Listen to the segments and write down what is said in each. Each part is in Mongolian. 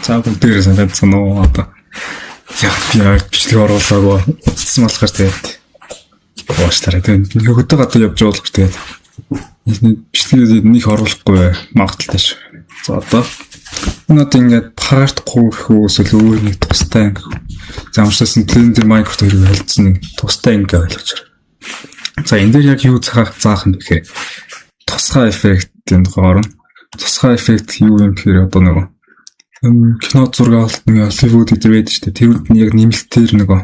За бүгдээрээ санагдсан уу одоо. Яг би бичлэг оруулаагүй утсан болохоор тэгээд уучлаарай. Тэгээд нөгөөдөө гадаа явж байгаа болохоор тэгээд бичлэгийг нэг оруулахгүй магадaltaй шүү. За одоо өнөөдөр ингээд part 3 гэх үү эсвэл өөр нэг тустай анги. За амжсан Blender Minecraft хоёрыг хэлсэн нэг тустай анги ойлгож байна. За энэ дээр яг юу заах юм бэ гэхээр тусгай эффектийн хооронд тусгай эффект юу юм гэхээр одоо нөгөө кино зураг авалт нэг Hollywood гэдэг байдаг шүү дээ. Тэрүүд нь яг нэмэлтээр нөгөө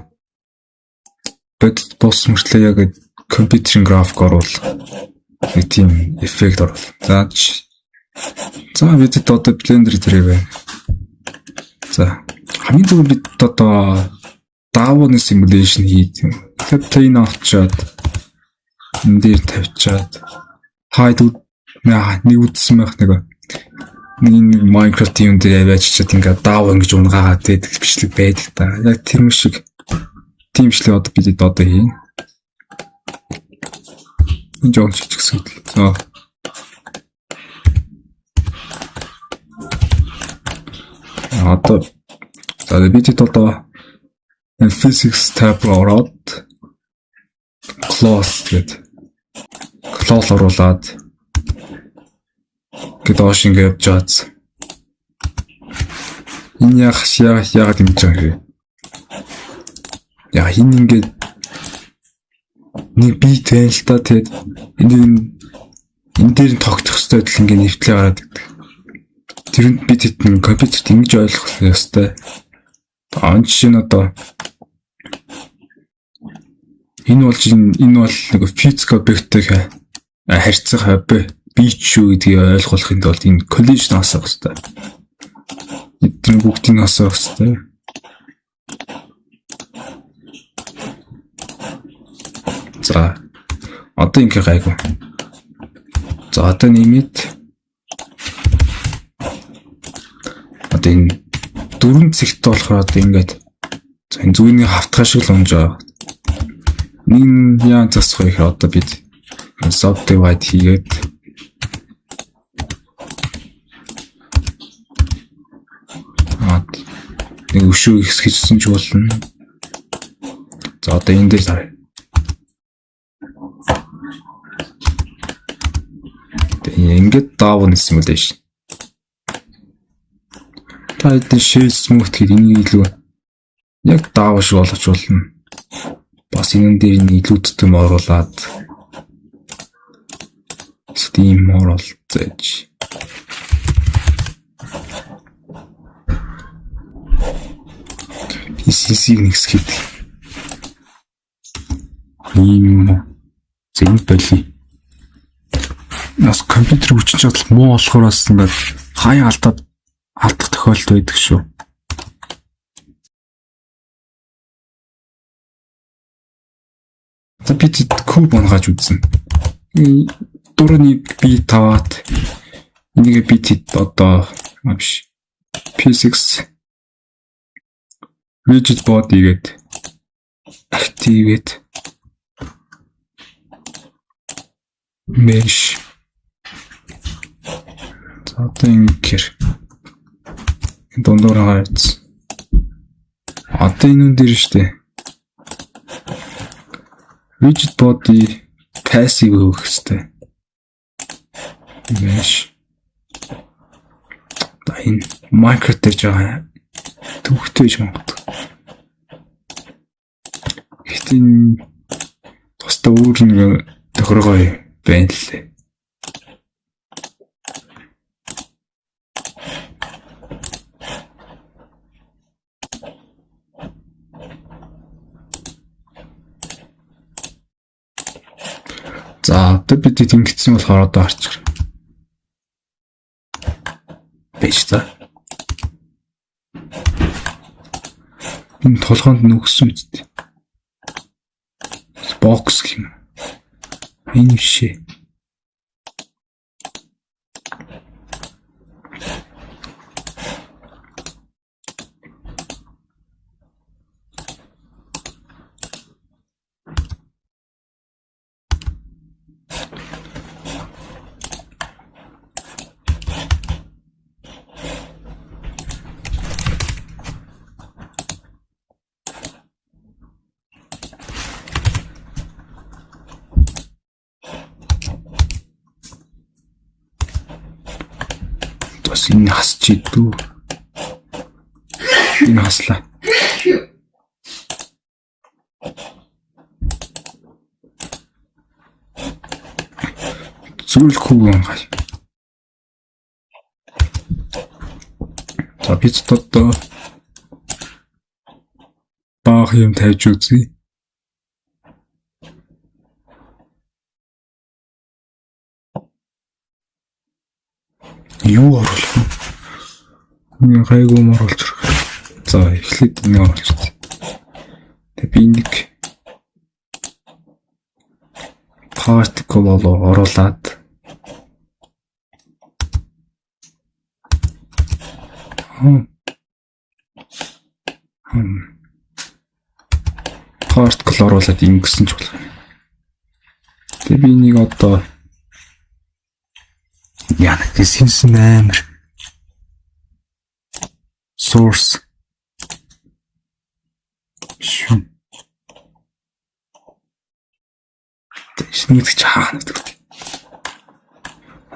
бодит бос мөртлөө яг компьютерийн график оруул нэг тийм эффект оруул. За бид одоо Blender дээр байна. За хамгийн түрүү бид одоо Davon simulation хийдэг. Тэгэхээр plane авчаад энэ дээр тавьчаад хайды нэг үдсэн байх нэг Minecraft юм дээр аваачаад ингээд Davon гэж унгаагаад байдаг бичлэг байдаг та. Яг тэр шиг тиймшлээ одоо бид одоо хийн. Энэ жоо чигсэн. Одоо бид одоо physics tab ороод close оруулаад доош ингээд явж байгаа. Энэ яагаад юм ч юм. Яа хин ингээд нэг бит байна л та тэгээд энэ дээр тогтох хэвээр л ингээд нэвтлээ гараад гэдэг. Тэрэнд бид хэдэн компьютерт ингэж ойлгох ёстой. Он жишээ нь одоо энэ бол нэг физик объектыг харьцах бич шүү гэдгийг ойлгохын тулд энэ коллижн асах хэрэгтэй. Эдгээр бүгдийг асах хэрэгтэй. За одоо ингэ гайгүй. За одоо нэмээд одоо энэ 4 цэгт болохоор одоо ингээд энэ зүүнний хавтгай шиг л унж байгаа. Нин яа засах вэ гэхээр одоо бид subdivide хийгээд нэг өшөө ихсгэжсэн ч болно. За одоо энэ дээр тарай. Тэгээ ингээд Davon simulation. Та энэ shade smooth гэдэг энийг илүү яг Davon шиг болгож болно. Бас энэ дээр нэг илүү төтөм оруулаад Steam оруулж PC нэгсгэд ийм зэн боли. Нас компьютер хүчин чадал муу болохоор бас ингээд хаяа алдах тохиолдол байдаг шүү. За бид куб унгааж үзсэн. Дурны би таваад энийг бид одоо маш P6 rigid body гээд activate mesh за одоо ингэр дундуур хаяц одоо энэ дээр штэ rigid body passive өгөх хэвээр mesh энэ micro дээр жаа төвхтэй юм. Гэтин тусдаа өөр нэг тохиргоо байна лээ. За одоо бид ингэсэн болохоор одоо харчих. Биш та. Энэ толгоонд нүгсэн үстэй. Бокс гэх юм. Энэ шээ. бас энэ хасч идүү. Энэ хаслаа. Зүйл хүүгэн гай. За бид одоо баах юм тавьж үзье. Юу оруулах вэ? Нэг гайгүй оруулж ирэх. За эхлээд энэ оруулчихсан. Тэгээ би нэг particle оруулаад particle оруулаад ингэсэн ч болох. Тэгээ би нэг одоо яна гэсэн амар source шүн тэшнийг чаана гэдэг.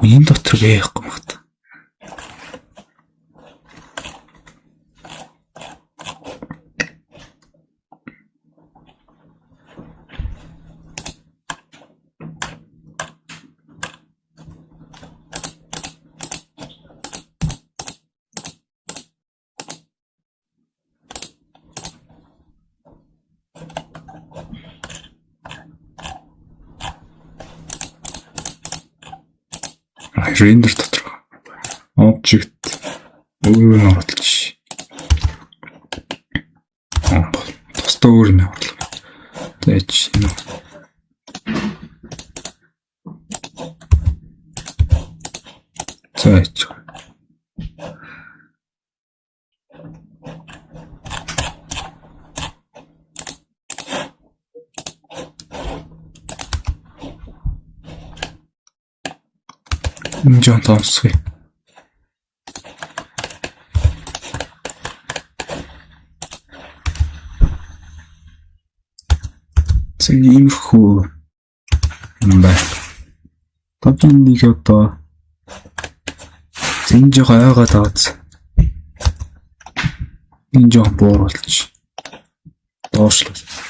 Энэ дотор байхгүй юм байна. Render дотор object өөр нь оруулж. Тусдаа өөр нь оруулах. Тэгэж энэ. Тэгэж. John Thompson. Тэг иймэрхүү юм байна. Тавчны нэг одоо зин жоо айгаа таац. Энэ жоо бууруулж доошлоо.